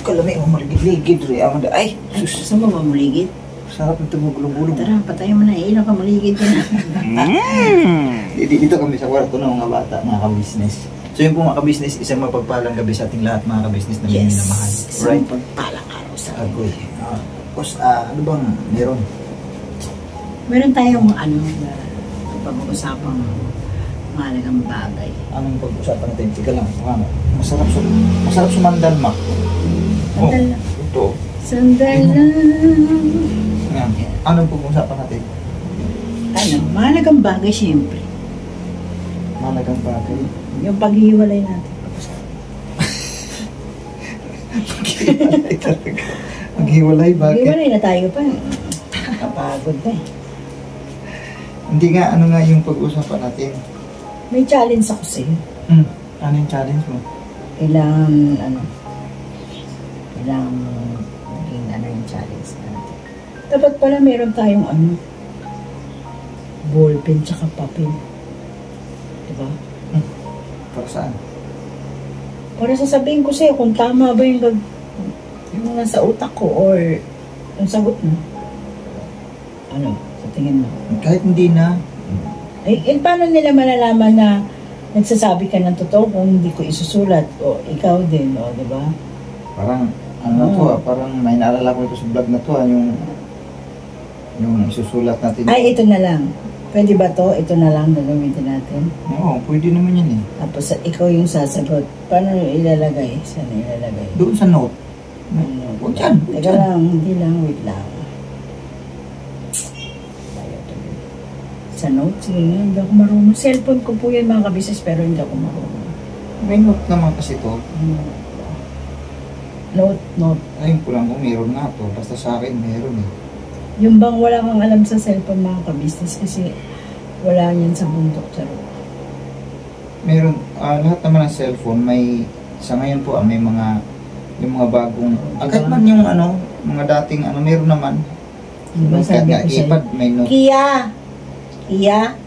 kalami mo maligid-ligid rin. Ay, sus. Gusto mo ba muligid? Sarap nito magulong-gulong. Tara, patayin mo na. Ilaw ka muligid din. Dito kami sa kwarto ng mga bata, mga ka-business. So yun po mga ka-business, isang mapagpalang gabi sa ating lahat mga ka-business na minamahal. Isang pagpalang araw sa atin. Agoy. Ano bang meron? Meron tayong pag-uusapang mahalagang bagay. Anong pag-usapan natin? Tika lang. Masarap sumandal, ma. Sandal lang. Ito. Sandal lang. Yan. Anong pag-usapan natin? Mahalagang bagay siyempre. Mahalagang bagay. Yung paghihiwalay natin. Maghiwalay talaga. Maghiwalay, bakit? Maghiwalay na tayo pa. Kapagod na eh. Hindi nga, ano nga yung pag-usapan natin? May challenge ako sa'yo. Ano yung challenge mo? Kailangan maging yung challenge natin. Dapat pala meron tayong ballpen tsaka papel. Diba? Para saan? Para sasabihin ko sa'yo kung tama ba yung nasa utak ko or yung sagot mo. Ano? Sa tingin mo? Kahit hindi na. Paano nila malalaman na nagsasabi ka ng totoo kung hindi ko isusulat o ikaw din, o diba? Parang, parang may naalala ko ito sa vlog na to, yung isusulat natin. Ay, ito na lang. Pwede ba to? Ito na lang gagamitin natin? Oo, pwede naman yan eh. Tapos ikaw yung sasagot. Paano ilalagay? Saan ilalagay? Doon sa note. Huwag dyan. Teka lang, hindi lang. Wait lang. Sa note? Sige nga, hindi ako marunong. Cellphone ko po yan mga kabisnes, pero hindi ako marunong. May note naman kasi to. Note. Ayun ko lang kung meron nga to. Basta sa akin meron eh. Yung bang wala kang alam sa cellphone mga kabisnes kasi wala yan sa bundok charo. Meron, lahat naman ng cellphone may, sa ngayon po may mga, yung mga bagong, kahit man yung mga dating meron naman. Diba sabi ko sa'yo? May note. Kia!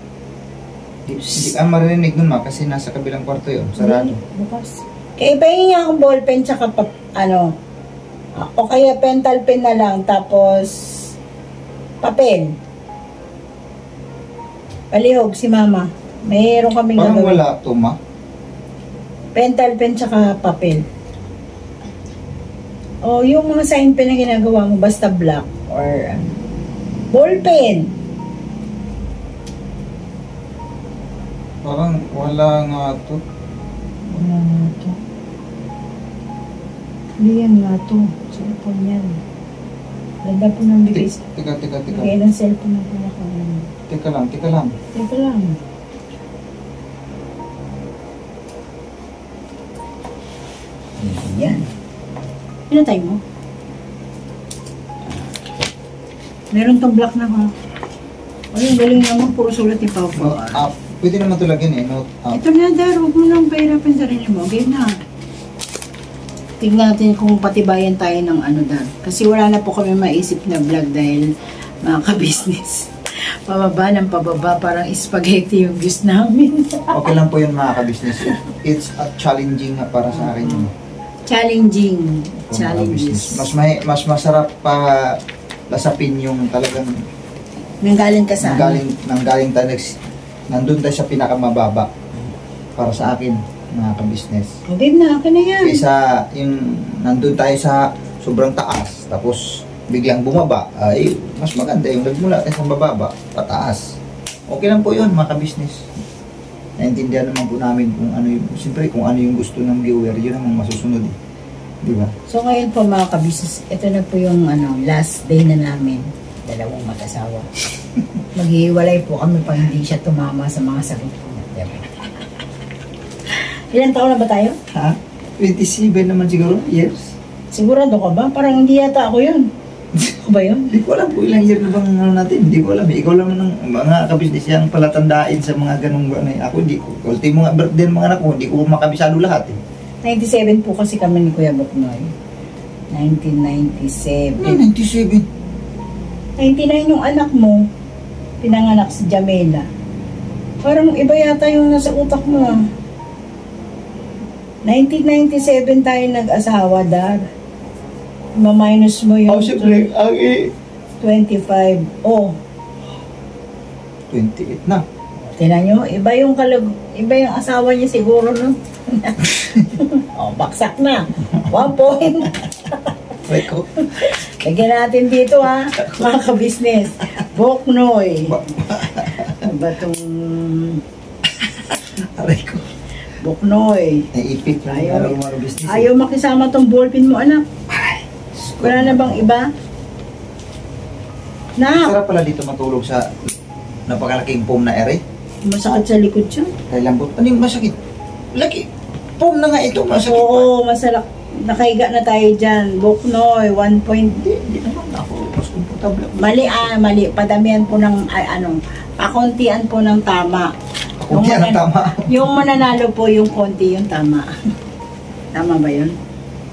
Hindi ka marinig nun kasi nasa kabilang kwarto yun, sarado. Bukas. Kaya ipahin niya akong ballpen tsaka o kaya pental pen na lang tapos papel. Palihog si mama. Mayroon kaming parang gagawin. wala to, ma. Pental pen tsaka papel. O yung mga sign pen na ginagawa mo basta black or ball pen. Parang wala nga to. Wala nga to. Hindi yan nga to. Cellphone yan. Ganda po ng bigay. Teka. Bigay ng cellphone na pinaka. Teka lang. Teka lang. Yan. Pinatay mo? Meron tong black na ha. Ay, galing naman. Puro sulat ni Papa. Pwede naman ito lagyan eh. Note up. Ito na, Dar. Huwag mo nang pahirapan sarili mo. Game na. Tingnan natin kung patibayan tayo ng Dar. Kasi wala na po kami maisip na vlog dahil mga ka-business. Pababa, parang spaghetti yung views namin. Okay lang po yun mga ka-business. It's a challenging para sa akin yun. Challenging. Challenges. Mas masarap pa lasapin yung talagang Nanggaling ka sa nanggaling tayo nandun tayo sa pinakamababa para sa akin mga ka-business. Hindi na, akin na yan. Kaysa yung nandun tayo sa sobrang taas tapos biglang bumaba, ay mas maganda yung nagmula tayo sa bababa, pataas. Okay lang po yun mga ka-business. Naintindihan naman po namin kung ano yung, siyempre kung ano yung gusto ng viewer, yun ang masusunod eh. Di ba? So ngayon po mga ka-business, ito na po yung last day na namin. Dalawang mag-asawa. Maghihiwalay po kami pag hindi siya tumama sa mga sagot ko. Diba? Ilan taon na ba tayo? Ha? 27 naman siguro years. Sigurado ka ba? Parang hindi yata ako yun. Ako ba yun? Hindi ko alam po ilang year na bang natin. Hindi ko alam. Ikaw lang ng mga kabisnes yung palatandain sa mga ganung ako hindi ko. Ultimo nga birthday ng mga anak ko, hindi ko makabisado lahat eh. 97 po kasi kami ni Kuya Boknoy. 1997. 97? 99 yung anak mo. Pinanganak si Jamela. Parang iba yata yung nasa utak mo ah. 1997 tayo nag-asawa, Dar. ma-minus mo yung siyempre, ang 25. Oh, 28 na. tinan nyo, iba yung asawa niya siguro, no? Oh, baksak na. 1 point. Aray ko. Lagyan natin dito, ha, mga ka-business. Boknoy. Ano ba itong Aray ko. Boknoy? Naipit na yung mga business. Ayaw makisama tong ballpen mo, anak. Wala na bang iba? Sarap pala dito matulog sa napakalaking foam na ere. Masakit sa likod siya. Kaya lambot. Ano yung masakit? Laki. Foam na nga ito. Masakit pa. Oo, masarap. Nakahiga na tayo dyan. Boknoy, 1 point. Hindi naman ako. Mas komportable ako. Mali. Padamihan po ng, pakuntian po ng tama. Kung yan ang tama. Yung mananalo po, yung konti, yung tama. Tama ba yun?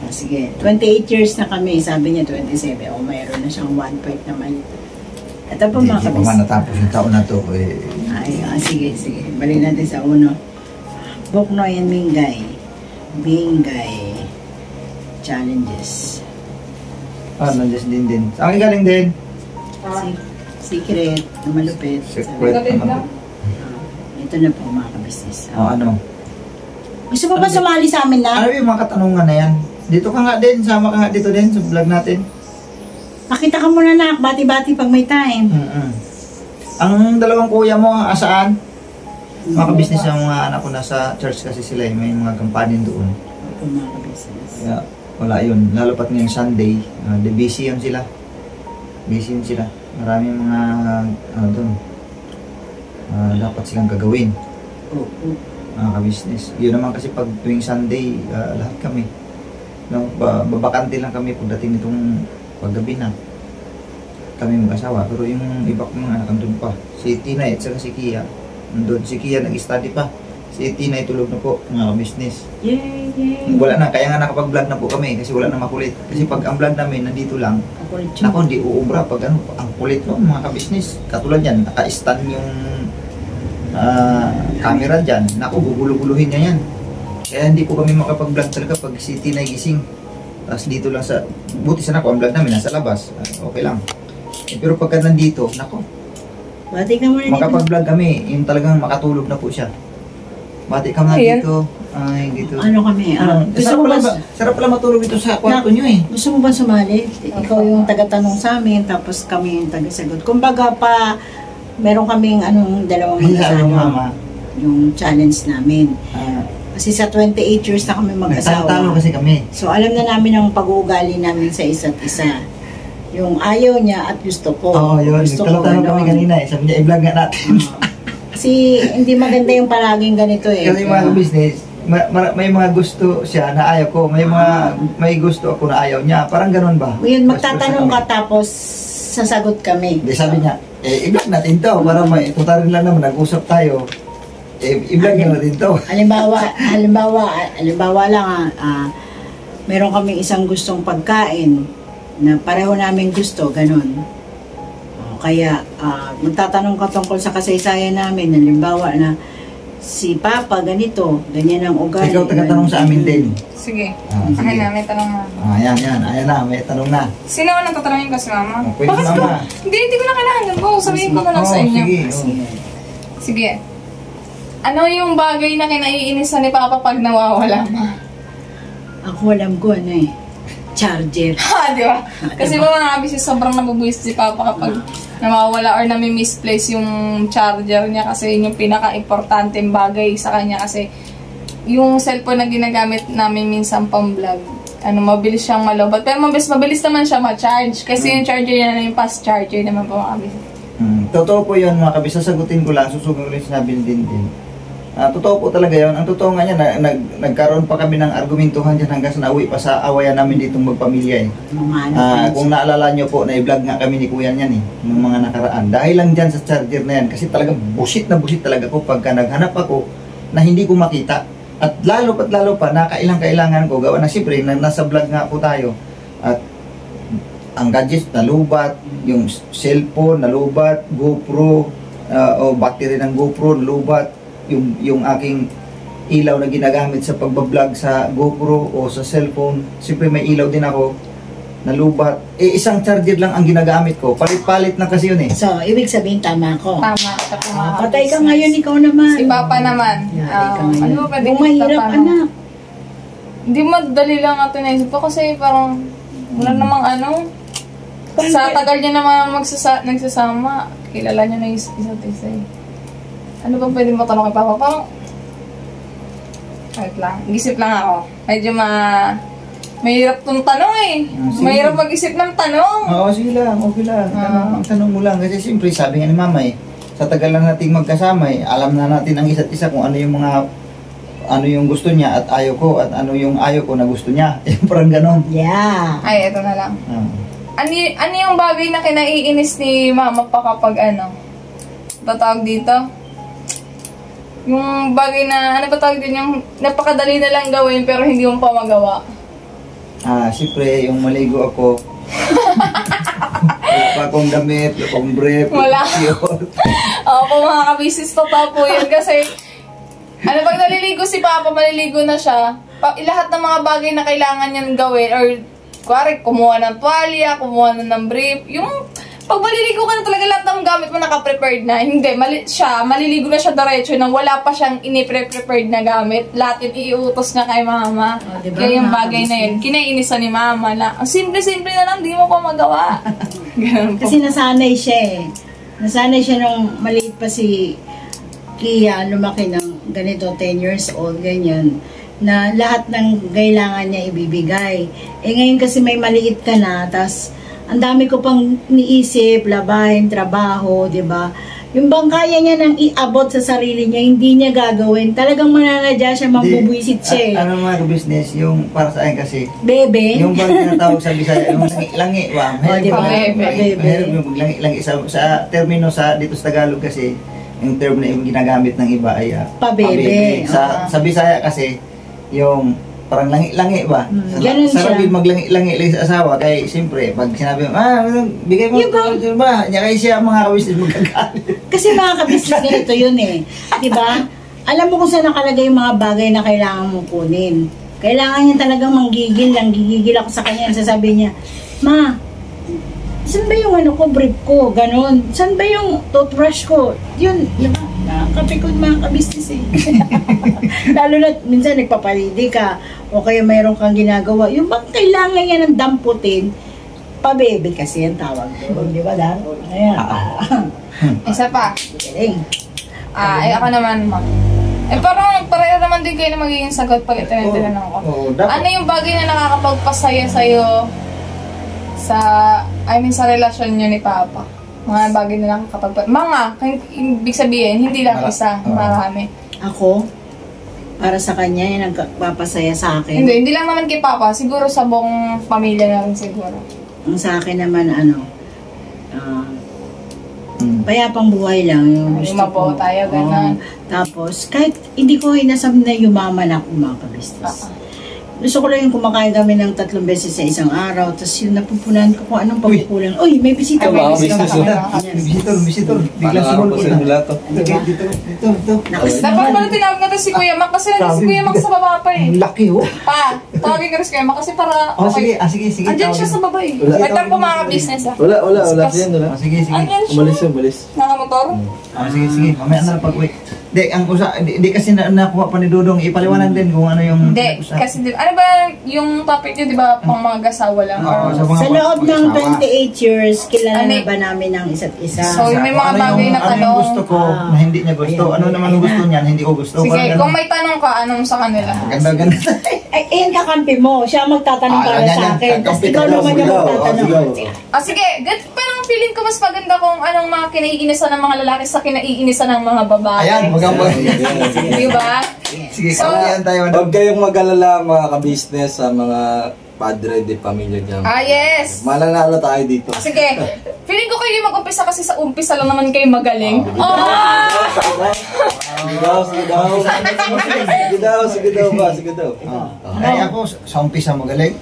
Sige. 28 years na kami. Sabi niya 27. O, mayroon na siyang 1 point na mali. Ito po mga Hindi pa kabis. man natapos yung taon na to. Sige. Balik natin sa uno. Boknoy and Mingay. Challenges. Nandiyan din. Saan kayo galing din? Secret na malupit. Secret naman. Ito na po mga kabisnes. Ano? Gusto mo ba sumali sa amin na? Ano yung mga katanungan na yan? Dito ka nga din. Sama ka nga dito din sa vlog natin. Pakita ka muna na. Bati-bati pag may time. Ang dalawang kuya mo, asaan? Mga kabisnes yung mga anak ko nasa church kasi sila eh. May mga kampanin doon. Opo mga kabisnes. Kaya wala yun. Lalo pat ngayong Sunday. Busy yun sila. Maraming mga doon. Dapat silang gagawin. Oo. Mga kabisnes. Yun naman kasi pag tuwing Sunday, lahat kami. No, babakante lang kami pagdating nitong paggabi na. Kami mag-asawa. Pero yung iba kong mga anak andun pa. Si Tinay at saka si Kia. Andun. Si Kia nag-study pa. Si Tinay tulog na po. Mga kabisnes. Yay! Wala na. Kaya nga nakapag-vlog na po kami. Kasi wala na makulit. Kasi pag ang vlog namin nandito lang. Nako, hindi uubra. Pag ano, ang kulit no, mga kabisnes. Katulad yan. Naka-stand yung camera dyan. Nako, guguluhin niya yan. Kaya hindi po kami makapag-vlog talaga pag si Tinay gising. Tapos dito lang sa, buti sana ko ang vlog namin nasa labas. Okay lang. Pero pagka nandito, nako, Bati ka muna dito. makapag-vlog kami. Yung talagang makatulog na po siya. Bati ka nga dito. Ay, dito. Ano kami? Gusto mo ba? Sarap pala matulog ito sa kwarto nyo eh. Gusto mo ba sumali? Ikaw yung taga-tanong sa amin, tapos kami yung taga-sagot. Kumbaga pa, meron kaming dalawang Ano mama? yung challenge namin. Kasi sa 28 years na kami Nagtalo mag-asawa. kasi kami. So alam na namin ang pag-uugali namin sa isa't isa. Yung ayaw niya at gusto ko. Oo, yun. Gusto ko Nagtalo kami ganon. kanina eh. Sabi niya, i-vlog nga natin. Kasi hindi maganda yung palaging ganito eh. Kasi mga business, may mga gusto siya na ayaw ko. May gusto ako na ayaw niya. Parang ganun ba? Yun, magtatanong ka tapos sasagot kami. Hindi, sabi niya, i-vlog natin to. Para may tutarin lang naman, nag-usap tayo. I-vlog natin to. Halimbawa lang, meron kaming isang gustong pagkain na pareho namin gusto, ganun. Kaya, magtatanong ka tungkol sa kasaysayan namin, halimbawa na si Papa ganito, ganyan ang ugali. Ikaw taga-tanong sa amin din. Sige. Sige. Akin na, may tanong na. Ayan na, may tanong na. Sino ang tatanungin ko si Mama? Pwede si Mama. Hindi ko na kailangan. Sabihin ko na lang sa inyo. Sige. Sige. Ano yung bagay na kinaiinisan ni Papa pag nawawala, Ma? Ako alam ko charger. Ha, di ba? Kasi ba mga kabisi, sobrang nabubuwis si Papa kapag nawawala or nami-misplace yung charger niya kasi yun yung pinaka-importanteng bagay sa kanya kasi yung cellphone na ginagamit namin minsan pang-vlog, mabilis siyang malobat. Pero mabilis naman siya ma-charge kasi yung charger niya na yung fast charger naman po mga kabisi. Totoo po yun mga kabis, sasagutin ko lang, susugan ko rin sinabi ni Din. Totoo po talaga yun. Ang totoo nga niya, nagkaroon pa kami ng argumentuhan dyan hanggang sa nauwi pa sa awayan namin ditong magpamilya eh. Kung naalala nyo po, na-vlog nga kami ni Kuya niyan eh, ng mga nakaraan. Dahil lang dyan sa charger na yan, kasi talagang busit na busit talaga ko pagka naghanap ako na hindi ko makita. At lalo pa, kailangan ko gawa na siyempre, nasa vlog nga po tayo. At ang gadgets nalubat, yung cellphone nalubat, GoPro, o battery ng GoPro nalubat, yung aking ilaw na ginagamit sa pagbablog sa GoPro o sa cellphone, siyempre may ilaw din ako. nalubat. Isang charger lang ang ginagamit ko. Palit-palit na kasi yun eh. So, ibig sabihin, tama ko. Tama. Siya po mga Patay ka business. ngayon, ikaw naman. Si Papa naman. Yari ka ngayon. Ano ba pwede Kung mahirap, anak. Hindi madali lang ito naisip ko kasi parang wala namang ano. Sa tagal niya naman nagsasama, kilala niya na isa't isa eh. Ano ba pwede mo tanong kay Papa? Parang, wait lang, isip lang ako. Medyo mahirap tong tanong eh. Sige. Mahirap mag-isip ng tanong. Oo, sige lang, okay lang. Tanong mo lang. Kasi siyempre, sabi nga ni Mama eh, sa tagal lang nating magkasama eh, alam na natin ang isa't isa kung ano yung gusto niya at ayaw ko at ano yung ayaw ko na gusto niya. Parang ganon. Yeah. Ay, eto na lang. Ano yung bagay na kinaiinis ni Mama pa kapag ano? Tatawag dito? Yung bagay na, ano ba tawag din, yung napakadali na lang gawin pero hindi mo pa magawa. Siyempre, yung maligo ako. Wala pa akong damit, wala akong brief. Wala. Ako mga kabisis, totoo po yun kasi ano pag naliligo si Papa, maliligo na siya, lahat ng mga bagay na kailangan niyang gawin or kuwari, kumuha ng tuwalya, kumuha na ng brief, yung pag maliligo ka na talaga lahat ng gamit mo naka-prepared na. Hindi, maliligo na siya diretso nang wala pa siyang ini-prepared na gamit. Lahat yun iuutos niya kay Mama. Diba? Kaya yung bagay na yun, kinainisan ni Mama na, ang simple-simple na lang, di mo pa magawa. Ganun po. Kasi nasanay siya eh. Nasanay siya nung maliit pa si Kia, lumaki ng ganito, 10 years old, ganyan, na lahat ng kailangan niya ibibigay. Ngayon kasi may maliit ka na, tas ang dami ko pang niisip, labahin, trabaho, di ba? Yung bang kaya niya nang iabot sa sarili niya, hindi niya gagawin. Talagang mananadya siya, mabubuisit siya eh. Ano mga business, yung para sa akin kasi, Bebe? yung bang tinatawag sa Bisaya, yung langi-langi, ba? Diba? Mahirap yung langi-langi. Sa termino dito sa Tagalog kasi, yung term na yung ginagamit ng iba ay Pabebe. Sa Bisaya kasi, yung parang langi-langi ba? Ganun siya. Sarap yung maglangi-langi lang sa asawa. Kaya siyempre, pag sinabi mo, bigay mo, ba? Niya kayo siya mga kawisis magkagalit. Kasi mga kabisnes ganito yun eh. Diba? Alam mo kung saan nakalagay yung mga bagay na kailangan mong kunin. Kailangan niya talagang manggigil lang. Gigigil ako sa kanya. Sasabihin niya, Ma, saan ba yung ano ko, brief ko? Ganon. Saan ba yung toothbrush ko? Yun, diba? Nakakapikon mga kabisnes eh. Lalo na minsan nagpapalidi ka o kaya mayroon kang ginagawa. Yung bang kailangan niya ng damputin, pabebe kasi ang tawag doon. Di ba, Dan? Ayan. Isa pa. Galing. Ako naman, Ma. Parang pareho naman din kayo na magiging sagot pag ito yung tinanong ko. Ano yung bagay na nakakapagpasaya sa'yo sa relasyon niyo ni Papa? Mga bagay na nakakapagpasaya. Ibig sabihin, hindi lang isa, marami. Ako, para sa kanya, yan ang papasaya sa akin. Hindi lang naman kay Papa, siguro sa buong pamilya na rin siguro. Ang sa akin naman, payapang buhay lang yung gusto Mabuo ko. tayo, ganun. Tapos, kahit hindi ko hinasab na yumaman ako mga kabisnes. Gusto ko lang yung kumakain kami ng 3 beses sa isang araw. Tapos yung napupunan ko kung anong pagkukulang. Uy, may bisita. Ay, may Visitor. Biglang sumul ko na. Dito. Dapat pala tinawag natin si Kuya Mac kasi si Kuya Mac sa baba pa eh. Laki oh. Pa, tawagin ka rin si Kuya Mac kasi para... Sige. Andyan siya sa baba eh. Wait lang po mga business ah. Wala. Sige. Andyan siya. Umalis. Nakamotor? Sige. Mamaya na lang pag-wait. Hindi kasi nakuha pa ni Dudong. Ipaliwanag din kung ano yung... Hindi, kasi ano ba yung topic niyo, di ba, pang mga gasawa lang? Sa loob ng 28 years, kilala na ba namin ang isa't isa? So, may mga bagay na ano tanong. yung gusto ko na hindi niya gusto? Ano naman yung gusto niya na hindi ko gusto? Sige, kung may tanong ka, anong sa kanila? Ganda. Ay, kakampi mo. Siya magtatanong para sa akin. Tapos ikaw naman yung magtatanong. Sige, parang feeling ko mas maganda kung anong mga kinaiinisan ng mga lalaki sa kinaiinisan ng mga babae. Ayan, Di ba? Sige, So, kalayan tayo. Huwag kayong mag-alala mga ka-business sa mga padre de pamilya dyan. Yes! Mananalo tayo dito. Sige, feeling ko kayo mag-umpisa kasi sa umpisa lang naman kayo magaling. Sige daw. Ay, ako, sa umpisa magaling.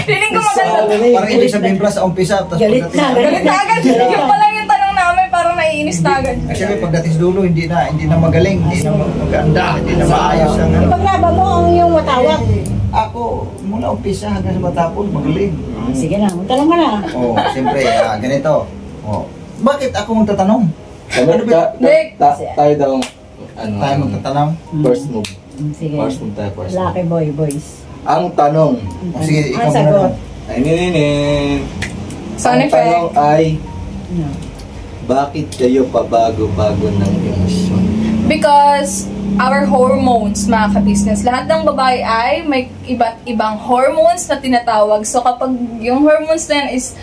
Feeling ko maganda. Parang ibig sabihin pala sa umpisa. Galit na. Galit na agad. Yung pala yung tanong namin, parang naiinis na agad. Actually, pagdating sa dulo, hindi na magaling, hindi na maganda, hindi na maayos ang ano. Ipaglaban mo ang iyong matawag. Ako, mula umpisa hanggang sa matapos, magaling. Sige na, magtanong ka na. Siyempre, ganito. Bakit ako magtatanong? Tayo daw, Tayo magtatanong? first move. Sige. First move tayo, first move. Lucky boy, boys. Ang tanong, Sige, ikaw Ang muna. sagot. ay ninin. Sound Ang tanong effect. ay, No. bakit kayo pabago-bago ng emosyon? Because our hormones, mga ka-business, lahat ng babae ay may iba't ibang hormones na tinatawag. So kapag yung hormones na yan is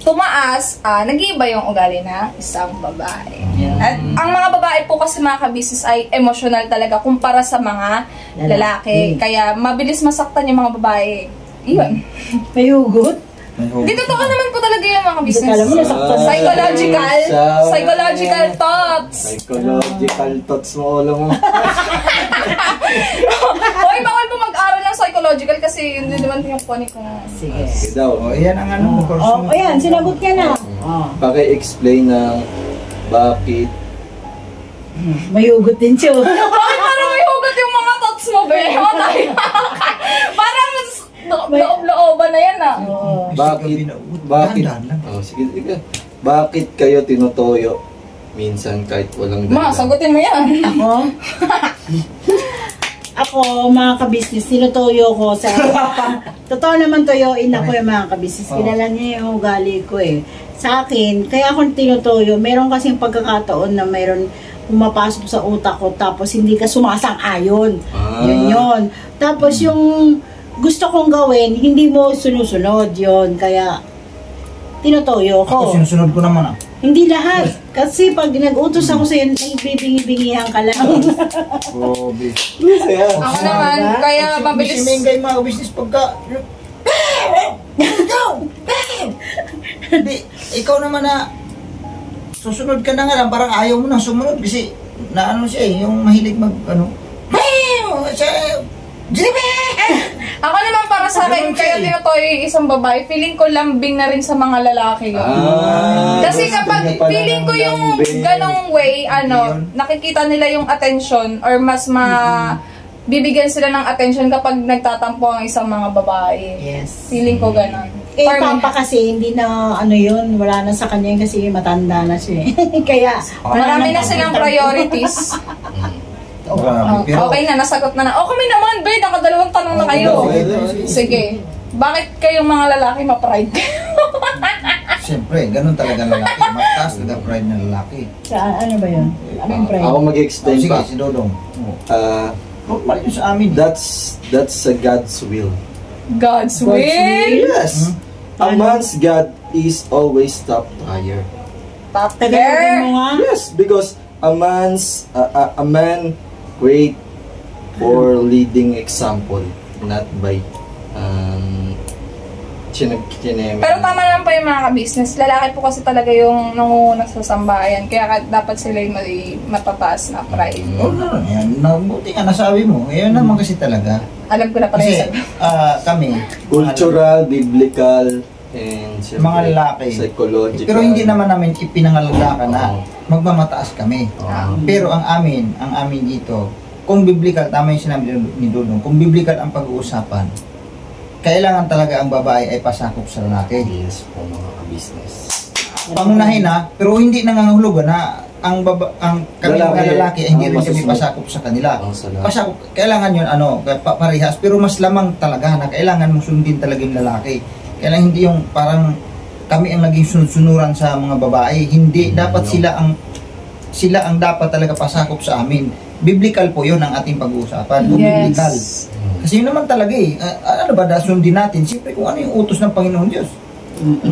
tumaas, nag-iiba yung ugali ng isang babae. At ang mga babae po kasi, mga ka-business, ay emotional talaga kumpara sa mga lalaki. Kaya mabilis masaktan yung mga babae. Iyon. May hugot? Di totoo naman po talaga yung mga business. Kala mo nasaktan na. Psychological thoughts. Psychological thoughts mo, ulo mo. Hoy, bawal po mag-aral ng psychological kasi hindi naman yung funny kung... Sige. Sige daw. Yan ang ano, course mo. Ayan, sinagot niya na. Paki-explain ng bakit May hugot din siya. Bakit parang may hugot yung mga thoughts mo, be? Parang loob-looban na yan, bakit sige, bakit kayo tinutoyo minsan kahit walang Ma, sagutin mo yan. Ako, mga kabisnes, tinutuyo ko sa... Totoo naman tuyoin ako yung mga kabisnes. Kilala niya yung ugali ko eh. Sa akin, kaya ako tinutuyo, meron kasing pagkakataon na meron pumapasok sa utak ko tapos hindi ka sumasang-ayon. Yun. Tapos yung gusto kong gawin, hindi mo sunusunod yun. Kaya, tinutuyo ko. Ako, sinusunod ko naman Hindi lahat. Kasi pag nag-utos ako sa'yo, nagbibingi-bingihan ka lang. Grabe. Ako naman, kaya mabilis... Si Mengay, mga business pagka... Hindi, ikaw naman na susunod ka na nga lang, parang ayaw mo nang sumunod kasi naano siya eh, yung mahilig mag ano. Ako naman para sa akin, kaya tinutoyo yung isang babae, feeling ko lambing na rin sa mga lalaki yun. Kasi kapag feeling ko yung ganong way, nakikita nila yung attention or mas bibigyan sila ng attention kapag nagtatampo ang isang mga babae. Yes. Feeling ko ganon. Eh, Papa kasi, hindi na, yun, wala na sa kanya kasi matanda na siya. Kaya, marami na silang priorities. Okay na, nasagot na na. Kami naman, babe, nakadalawang tanong na kayo. Sige. Bakit kayong mga lalaki ma-pride? Siyempre, ganun talaga lalaki. Mataas talaga pride ng lalaki. Ano ba yun? Ano yung pride? Ako mag-explain Sige, pa. si Dodong. Normal yun sa amin. That's a God's will. God's will? Yes. A man's God is always top tier. Top Tagalogin mo nga? Yes, because a man great for leading example, not by chineme. Pero tama naman pa yung mga ka-business. Lalaki po kasi talaga yung nangunguna sa sambahayan. Kaya dapat sila yung matataas na pride. Yan. Buti nga nasabi mo. Yan naman kasi talaga. Alam ko na pala Kasi, yung sabi. kami, Cultural, biblical, and mga lalaki. psychological. Pero hindi naman namin ipinangalalakan na magmamataas kami. Pero ang amin dito, kung biblical, tama yung sinabi ni Dudong, kung biblical ang pag-uusapan, kailangan talaga ang babae ay pasakop sa lalaki. Yes, po mga ka-business. Pangunahin na, pero hindi nangangahulugan na kami mga lalaki ay hindi rin kami masusunod. pasakop sa kanila. Salamat. Pasakop, kailangan yun, parehas, pero mas lamang talaga na kailangan mong sundin talaga yung lalaki. Kailangan hindi yung parang kami ang naging sunod-sunuran sa mga babae. Hindi, dapat sila ang dapat talaga pasakop sa amin. Biblical po yun ang ating pag-uusapan. Biblical. Kasi yun naman talaga eh. Ano ba, sundin natin? Siyempre kung ano yung utos ng Panginoon Diyos.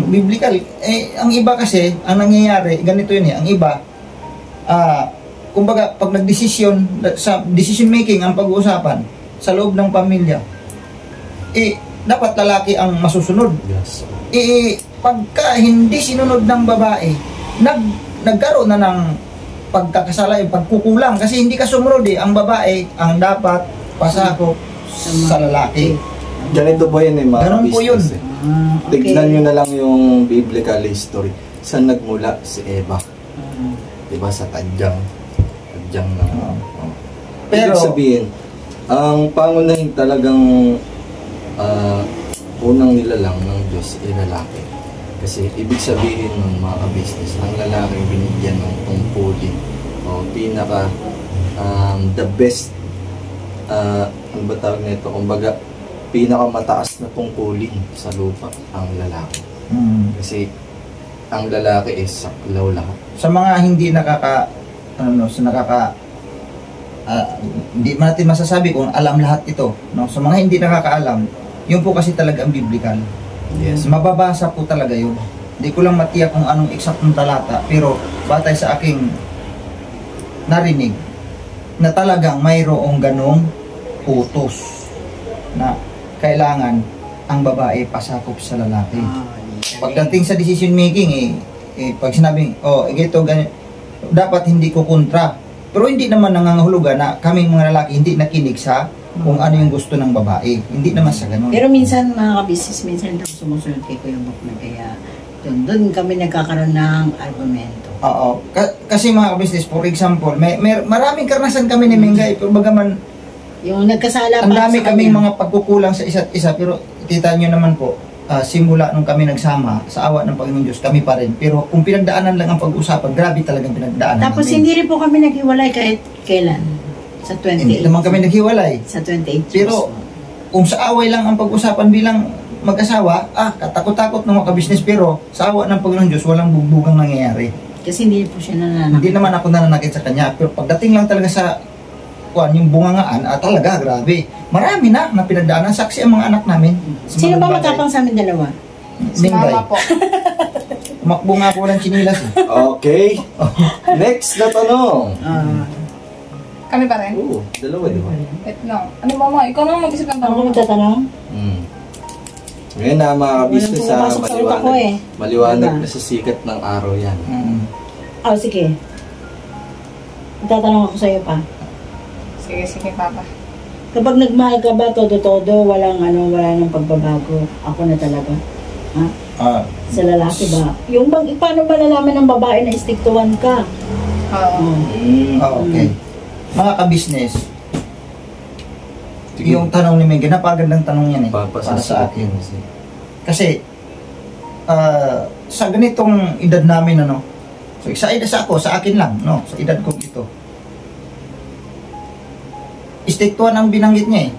Biblical. Ang iba kasi, ang nangyayari, ganito yun eh. Ang iba, kumbaga, pag nagdesisyon, sa decision making ang pag-uusapan sa loob ng pamilya, dapat lalaki ang masusunod. Yes. Pagka hindi sinunod ng babae, nagkaroon na ng pagkakasala, yung pagkukulang. Kasi hindi ka sumunod eh. Ang babae, ang dapat pasakop sa lalaki. Ganito po yun eh, mga Ganun po yun. business eh. Tignan nyo na lang yung biblical history. Saan nagmula si Eva? Diba sa tadyang na. Pero, Ibig sabihin, ang pangunahin talagang unang nilalang ng Diyos ay lalaki. Kasi ibig sabihin ng mga ka-business, ang lalaki binigyan ng tungkulin o pinaka the best ano ba tawag nito? Kumbaga, pinakamataas na tungkulin sa lupa ang lalaki. Kasi ang lalaki is saklaw lahat. Sa mga hindi hindi natin masasabi kung alam lahat ito, no? Sa mga hindi nakakaalam, yun po kasi talaga ang biblical. Yes. Mababasa po talaga yun. Hindi ko lang matiyak kung anong eksaktong talata, pero batay sa aking narinig na talagang mayroong ganong utos na kailangan ang babae pasakop sa lalaki. Pagdating sa decision making, pag sinabing, ito, ganito, dapat hindi ko kontra. Pero hindi naman nangangahulugan na kaming mga lalaki hindi nakinig sa kung ano yung gusto ng babae. Hindi naman sa ganun. Pero minsan, mga ka-business, minsan daw sumusunod kay Kuya Bukman. Kaya doon kami nagkakaroon ng argumento. Oo. Kasi mga ka-business, for example, maraming karanasan kami ni Mingay. Pero bagaman, yung nagkasala ang dami kaming mga pagkukulang sa isa't isa. Pero kita nyo naman po, simula nung kami nagsama, sa awa ng Panginoon Diyos, kami pa rin. Pero kung pinagdaanan lang ang pag-usapan, grabe talagang pinagdaanan Tapos namin. hindi rin po kami naghiwalay kahit kailan. Sa 28. Hindi naman kami naghiwalay. Sa 28 Pero, kung sa away lang ang pag-usapan bilang mag-asawa, katakot-takot ng mga ka-business, pero sa awa ng Panginoon Diyos, walang bugbugang nangyayari. Kasi hindi po siya nananakit. Hindi naman ako nananakit sa kanya, pero pagdating lang talaga sa yung bungangaan, talaga, grabe. Marami na pinagdaanan, saksi ang mga anak namin. Sino ba matapang sa amin dalawa? Si Mama po. Umakbo nga po ng chinilas. Okay. Next na tanong. Kami pa rin. Oo, dalawa, di ba? Wait lang. Ano Mama? Ikaw naman mag-isip ng Ako tanong. magtatanong? Ngayon na mga ka-business, Walang pumasok sa utak ko maliwanag Diba? na sa sikat ng araw yan. Sige. Magtatanong ako sa'yo pa. Sige, Papa. Kapag nagmahal ka ba, todo-todo, wala nang pagbabago. Ako na talaga. Ha? Sa lalaki ba? Yung paano ba nalaman ng babae na stick to one ka? Oo. Okay. Mga ka-business, yung tanong ni Mingay, napagandang tanong yan para sa akin. Kasi, sa ganitong edad namin, so excited sa akin lang, sa edad ko ito. Stick to one ang binanggit niya eh.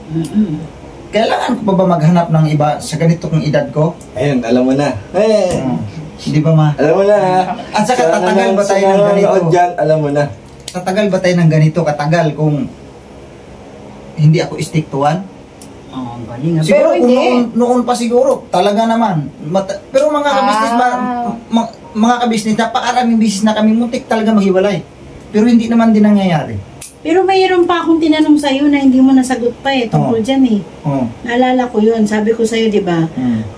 Kailangan ko pa ba maghanap ng iba sa ganitong edad ko? Ayun, alam mo na. Hindi ba ma? Alam mo na. At saka tatagal ba tayo ng ganito? Dyan, alam mo na. Tatagal ba tayo ng ganito katagal kung hindi ako stick to one? Galing. Siguro Pero kung hindi. noon pa siguro, talaga naman. Pero mga ka-business, mga ka-business, napakaraming business na kami, muntik talaga maghiwalay. Pero hindi naman din nangyayari. Pero mayroon pa akong tinanong sa'yo na hindi mo nasagot pa tungkol dyan Naalala ko yun. Sabi ko sa'yo, di ba?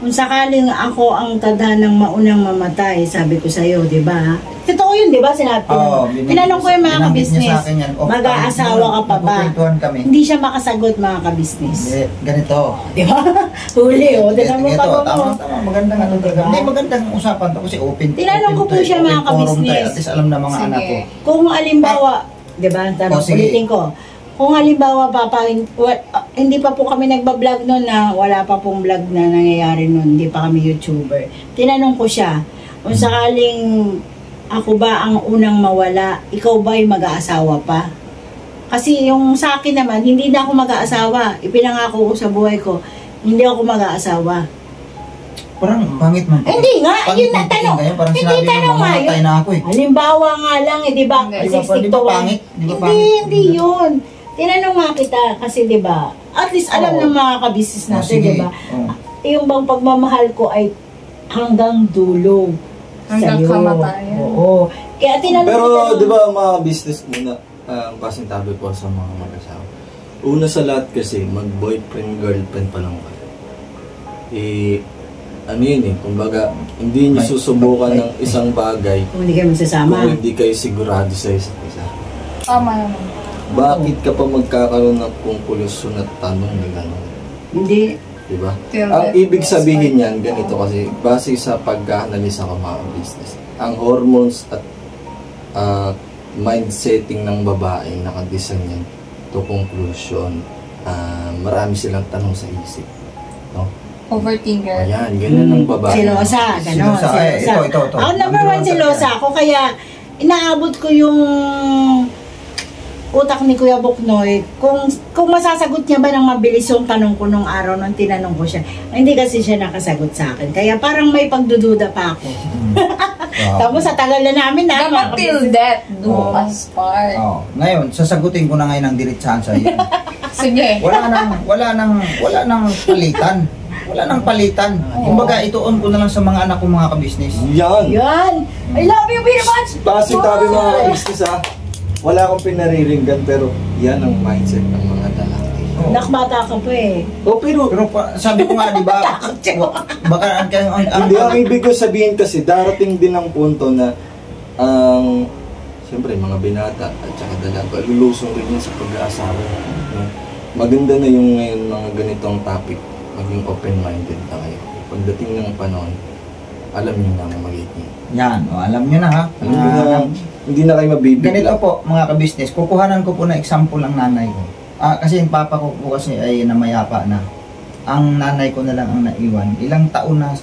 Kung sakaling ako ang tadhanang maunang mamatay, sabi ko sa'yo, di ba? Totoo yun, di ba? Sinabi ko. Tinanong ko yung mga ka-business. Mag-aasawa ka pa ba? Hindi siya makasagot, mga ka-business. Ganito. Di ba? Huli, Tinanong mo pa mo. Tama. Magandang Hindi, magandang usapan to kasi open. Tinanong ko po siya, mga ka-business. At least alam na mga anak ko. Kung alimbawa, di ba? Ulitin ko. Kung halimbawa, Papa, hindi pa po kami nagbablog noon na wala pa pong vlog na nangyayari noon. Hindi pa kami YouTuber. Tinanong ko siya, kung sakaling ako ba ang unang mawala, ikaw ba'y mag-aasawa pa? Kasi yung sa akin naman, hindi na ako mag-aasawa. Ipinangako ko sa buhay ko, hindi ako mag-aasawa. Parang pangit man. Hindi nga, yun na tanong. Hindi tanong nga yun. Na ako, Halimbawa nga lang, di ba? Kasi stick to one. Hindi yun. Tinanong nga kita kasi di ba? At least alam ng mga ka-business natin, di ba? Yung bang pagmamahal ko ay hanggang dulo. Hanggang kamatayan. Oo. Kaya tinanong Pero kita. di ba mga business muna, pasintabi po sa mga mag-asawa. Una sa lahat kasi, mag-boyfriend, girlfriend pa lang kayo. Ano yun kumbaga, hindi nyo susubukan ng isang bagay Kung hindi kayo magsasama. kung hindi kayo sigurado sa isa't isa. Tama naman. Bakit ka pa magkakaroon ng konklusyon at tanong na gano'n? Hindi. Diba? Till Ang death ibig do us sabihin part. yan, ganito kasi, base sa pag-analisa ko mga business, ang hormones at mind setting ng babae, nakadesign yan to conclusion. Marami silang tanong sa isip. No? Overthinker. Ayan, ganyan ang babae. Silosa, gano'n. Silosa. Eh, ito. Ako number one, silosa ako. Kaya, inaabot ko yung utak ni Kuya Buknoy. Kung masasagot niya ba ng mabilis yung tanong ko nung araw nung tinanong ko siya. Ay, hindi kasi siya nakasagot sa akin. Kaya parang may pagdududa pa ako. Tapos sa tagal na namin na. Dapat till death do us part. Ngayon, sasagutin ko na ngayon ang diretsahan sa iyo. Sige. Wala nang palitan. Wala nang palitan. Kumbaga, ituon ko na lang sa mga anak ko, mga kabisnes. Yan! Yan! I love you very much! Kasi tabi mga business wala akong pinariringgan pero yan ang mindset ng mga lalaki. Nakbata ka pa eh. Pero Sabi ko nga, di ba, baka hindi, ang ibig ko sabihin kasi darating din ang punto na siyempre mga binata at saka dalaga, lulusong rin yan sa pag-aasawa. No? Maganda na yung ngayon mga ganitong topic, maging open-minded na kayo. Pagdating ng panahon, alam niyo na ang magiging. Yan, alam nyo na ha. Alam niyo na, hindi na kayo mabibigla. Ganito po, mga kabisnes, kukuhanan ko po na example ng nanay ko. Kasi yung papa ko po kasi ay namayapa na. Ang nanay ko na lang ang naiwan. Ilang taon na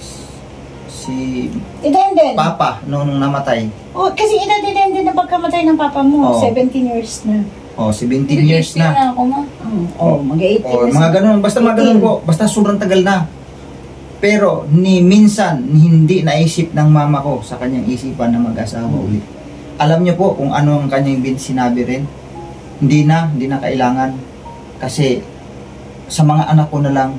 si Idenden. papa noong namatay. Oh, kasi idenden na pagkamatay ng papa mo. 17 years na. 17 years na. Ako ma. Mag-18 na. Mga ganun, basta mga ganun po. Basta sobrang tagal na. Pero minsan hindi naisip ng mama ko sa kanyang isipan na mag-asawa ulit. Alam niyo po kung ano ang kanyang sinabi rin. Hindi na kailangan. Kasi sa mga anak ko na lang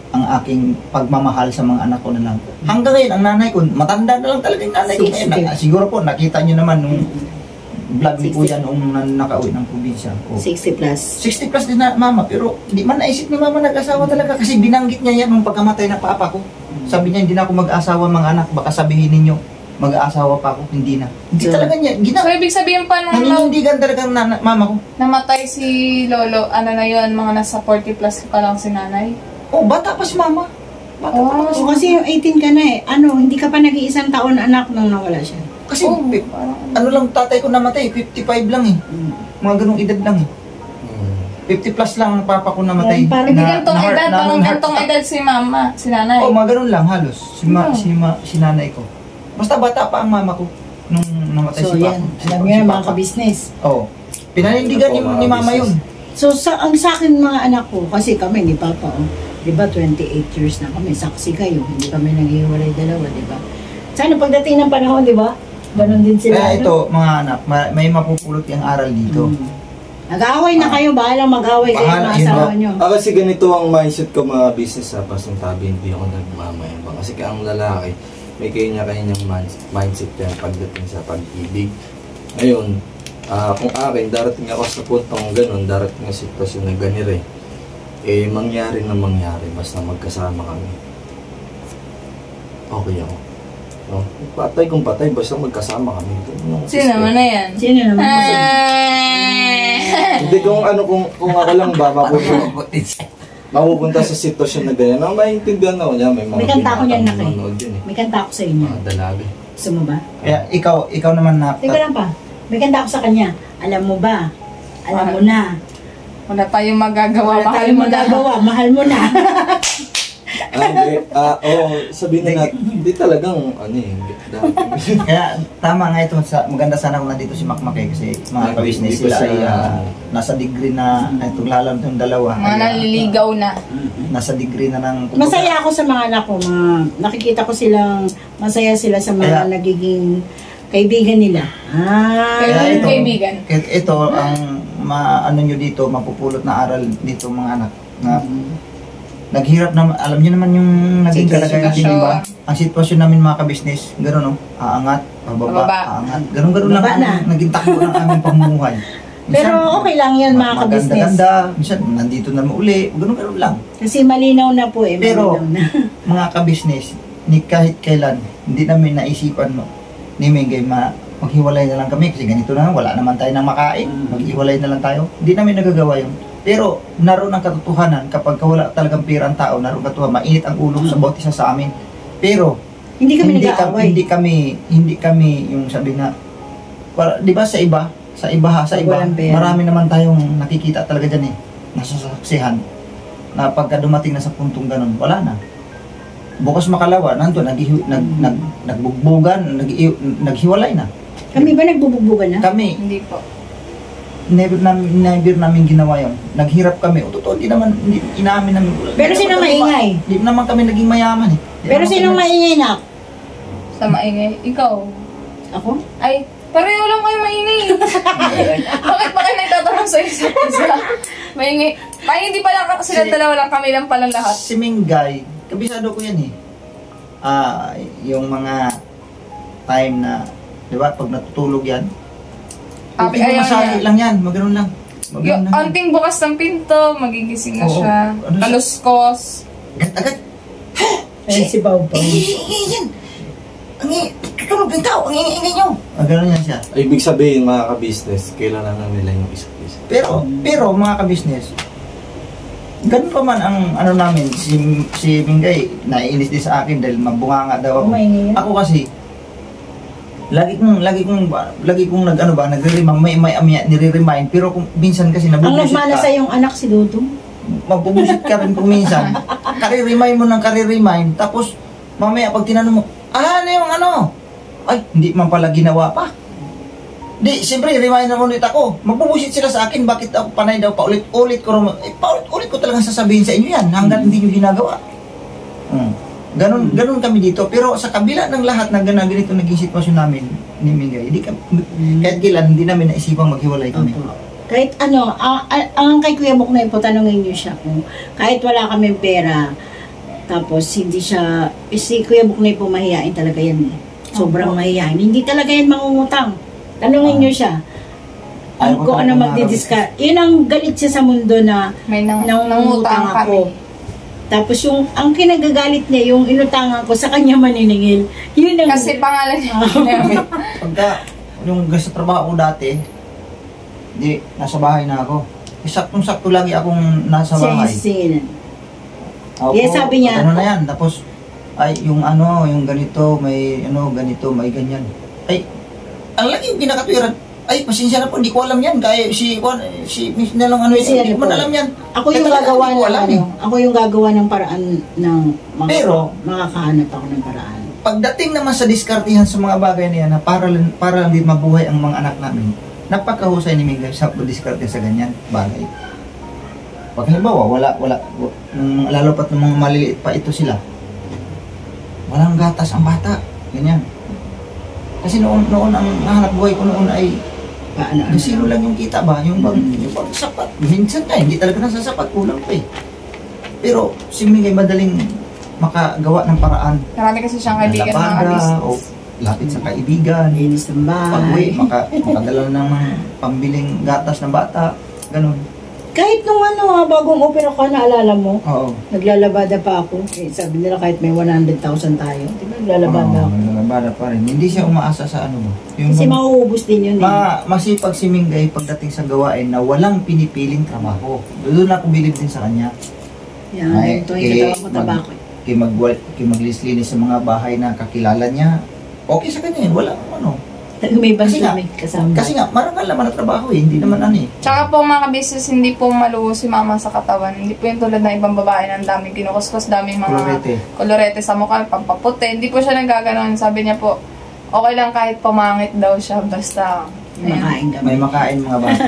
ang aking pagmamahal sa mga anak ko na lang. Hanggang ngayon, ang nanay ko, matanda na lang talaga yung nanay ko ngayon. Siguro po, nakita niyo naman nung vlog ni Kuya noong nakauwi ng probinsya. 60 plus. 60 plus din na mama, pero hindi man naisip ni mama nag-asawa talaga kasi binanggit niya yan nung pagkamatay ng papa ko. Sabi niya, hindi na ako mag-asawa mga anak, baka sabihin ninyo, mag-aasawa pa ako, hindi na. Hindi talaga niya, So, ibig sabihin pa nung naninindigan talaga ng mama ko. namatay si Lolo, ano na yun, mga nasa 40 plus pa lang si nanay? Bata pa si mama. Bata pa naman si So, kasi yung 18 ka na eh. Hindi ka pa nag-iisang taon anak nung nawala siya. Kasi, ano lang, tatay ko namatay, 55 lang eh. Mga ganung edad lang eh. 50 plus lang ang papa ko namatay. Parang Hindi gantong edad, parang gantong edad si mama, si nanay. Mga ganun lang halos. Si nanay ko. Basta bata pa ang mama ko nung namatay So si yan, papa. alam niyo mga kabisnes. Pinanindigan ni mama yun. So ang sa akin mga anak ko, kasi kami ni Papa, di ba 28 years na kami, saksi kayo, hindi kami naghiwalay dalawa, di ba? Sana pagdating ng panahon, di ba? Ganon din sila. Kaya ito, mga anak, may mapupulot yung aral dito. Nag-aaway na kayo, bahalang mag-aaway kayo Bahala, ng asawa nyo. Kasi ganito ang mindset ko mga business pasong tabi, hindi ako nagmamayabang. Kasi ang lalaki, may kanya-kanyang mindset yan pagdating sa pag-ibig. Ngayon, kung akin, darating ako sa puntong ganun, darating ang sitwasyon na ganire, mangyari na mangyari, basta magkasama kami. Okay ako. No? Patay kung patay, basta magkasama kami. Sino naman na yan? Sino naman? Hindi kung ako lang ba, mapupunta sa sitwasyon na ganyan. Maintindihan ako niya, may mga May kanta ko niyan na kayo. manonood yun eh. May kanta ako sa inyo. Mga dalaga. Gusto mo ba? Kaya ikaw naman na... Teka lang pa. May kanta ako sa kanya. Alam mo ba? Alam mo na. Wala tayong magagawa, Wala mahal tayong mo na. magagawa. Mahal mo na. Sabihin na natin, hindi talagang, Kaya tama nga ito, maganda sana kung nandito si Makmak kasi mga ka-business Hindi pa sila ay siya- nasa degree na, itong lalam itong dalawa. Mga naliligaw na. Nasa degree na ng... Masaya ako sa mga anak ko. Nakikita ko silang masaya sila sa mga Kaya- nagiging kaibigan nila. Kaya yung kaibigan. Ito ang ano nyo dito, mapupulot na aral dito mga anak. Na naghirap na, alam niyo naman yung naging kalagayan din, diba? Ang sitwasyon namin mga ka-business, gano'n no? Aangat, pababa, Pababa. aangat. Gano'n lang Baba na. ang naging takbo ng aming pamumuhay. Pero okay lang yan mga kabisnes. Maganda-ganda, minsan nandito na uli, gano'n lang. Kasi malinaw na po eh. Pero, malinaw na. mga ka-business, ni kahit kailan, hindi namin naisipan mo, ni Mengay, maghiwalay na lang kami kasi ganito na, wala naman tayo nang makain, maghiwalay na lang tayo. Hindi namin nagagawa yun. Pero naroon ang katotohanan kapag wala talagang pera ang tao, naroon katotohanan, mainit ang ulo sa bawat isa sa amin. Pero Hindi kami nag-aaway. hindi kami yung sabi na, di ba sa iba, Walang pera. marami naman tayong nakikita talaga dyan eh, nasasaksihan. na pagka dumating na sa puntong ganun, wala na. Bukas makalawa, nandun, nagbugbugan, naghiwalay na. Kami ba nagbubugbugan na? Kami, Hindi po. never namin ginawa yun. Naghirap kami. O totoo, hindi inamin namin. Pero sino maingay? Hindi naman kami naging mayaman eh. Di Pero naman sinong kami- maingay na? Sa maingay. Ikaw. Ako? Ay, pareho lang kayo maingay. Bakit ba kayo nagtatanong sa isa't isa? Maingay. Ay, hindi pala sila dalawa lang, kami lang pala lahat. Si Minggay, kabisado ko yan eh. Yung mga time na, di ba, pag natutulog yan, Abi, ayaw ayaw masali niya. lang yan, magano'n lang. Yung Magano'n lang. anting bukas ng pinto, magigising na Oo. siya. Ano siya? Kaluskos. Agad, Ayun si Pau Pau. yan. Tutulog din tao, ang ingay nyo. Gano'n yan siya. Ibig sabihin mga ka-business, kailangan na nila yung isa't isa. Pero mga ka-business, ganun pa man ang ano namin, si Minggay, naiinis din sa akin dahil mabunganga daw ako. Maingay yan. Ako kasi, lagi kong nagre-remind, may nire-remind, pero kung minsan kasi Ang nabubusit nagmana ka, sa yung anak si Dudong. magbubusit ka rin kung minsan, kare-remind mo ng kare-remind, tapos mamaya pag tinanong mo, ano yung ano? Ay, hindi man pala ginawa pa. Di, siyempre, remind na ulit ako. Magbubusit sila sa akin, bakit ako panay daw, paulit-ulit ko, paulit-ulit ko talagang sasabihin sa inyo yan, hanggang hindi nyo ginagawa. Ganun kami dito. Pero sa kabila ng lahat ng ganito naging sitwasyon namin ni Minggay, kahit kailan, hindi namin naisipang maghiwalay kami. Kahit ano, ang kay Kuya Buknoy po, tanongin niyo siya kung kahit wala kami pera, tapos hindi siya, si Kuya Buknoy po mahihain talaga yan eh. Sobrang mahihain. Hindi talaga yan mangungutang. Tanongin niyo siya. Ayaw ko Kung ano talaga magdidiscard. Yun ang galit siya sa mundo na May nangungutang nangutang ako. kami. Tapos yung, ang kinagagalit niya, yung inutangan ko sa kanya maniningil. Yun ang... Kasi pangalan niya. Pagka, yung sa trabaho ko dati, nasa bahay na ako. Saktong-sakto lagi akong nasa bahay. Singinan. Ako, Yes, sabi niya. Ano na yan, tapos, ay, yung ganito, may may ganyan. Ay, ang lagi yung pinakatwiran, ay, pasensya na po, hindi ko alam yan. Kaya si Miss na lang hindi ko alam yan. Ako yung Talaga, gagawa hindi ko alam ng ako yung gagawa ng paraan ng Pero, makakahanap ako ng paraan. pagdating naman sa diskartihan sa mga bagay na yan, na para lang din mabuhay ang mga anak namin, napakahusay ni Miguel sa diskarte sa ganyan bagay. Pag halimbawa, lalo pat ng mga maliliit pa ito sila, walang gatas ang bata, ganyan. Kasi noon ang nahanap buhay ko noon ay Paano? zero lang yung kita ba, yung pag sapat. Minsan na, hindi talaga nasasapat, kulang pa eh. Pero si Miguel madaling makagawa ng paraan. Marami kasi siyang kaibigan ng mga Labada, business. o lapit sa kaibigan. Linis ng Pag-uwi, bahay. makadala ng pambiling gatas ng bata. Ganun. Kahit nung bagong opera ko, naalala mo, Oo. naglalabada pa ako. Eh, sabi nila kahit may 100,000 tayo, di ba naglalabada ako. Naglalabada pa rin. Hindi siya umaasa sa ano mo. Yung Kasi mauubos din yun eh. masipag si Minggay pagdating sa gawain na walang pinipiling trabaho. Doon ako bilib din sa kanya. Yan, Ay, ito yung katawan ko tabako. Kay maglinis sa mga bahay na kakilala niya. Okay sa kanya yun. Walang ano. May Kasi nga, may kasama. Kasi nga, marangal naman na trabaho eh. Hindi naman ano eh. Tsaka po mga business hindi po maluho si mama sa katawan. Hindi po yung tulad ng ibang babae na ang daming kinukuskus, daming mga kolorete sa mukha, pampaputi. Hindi po siya nagagano'n. Sabi niya po, okay lang kahit pumangit daw siya, basta Makain kami. May makain mga bata.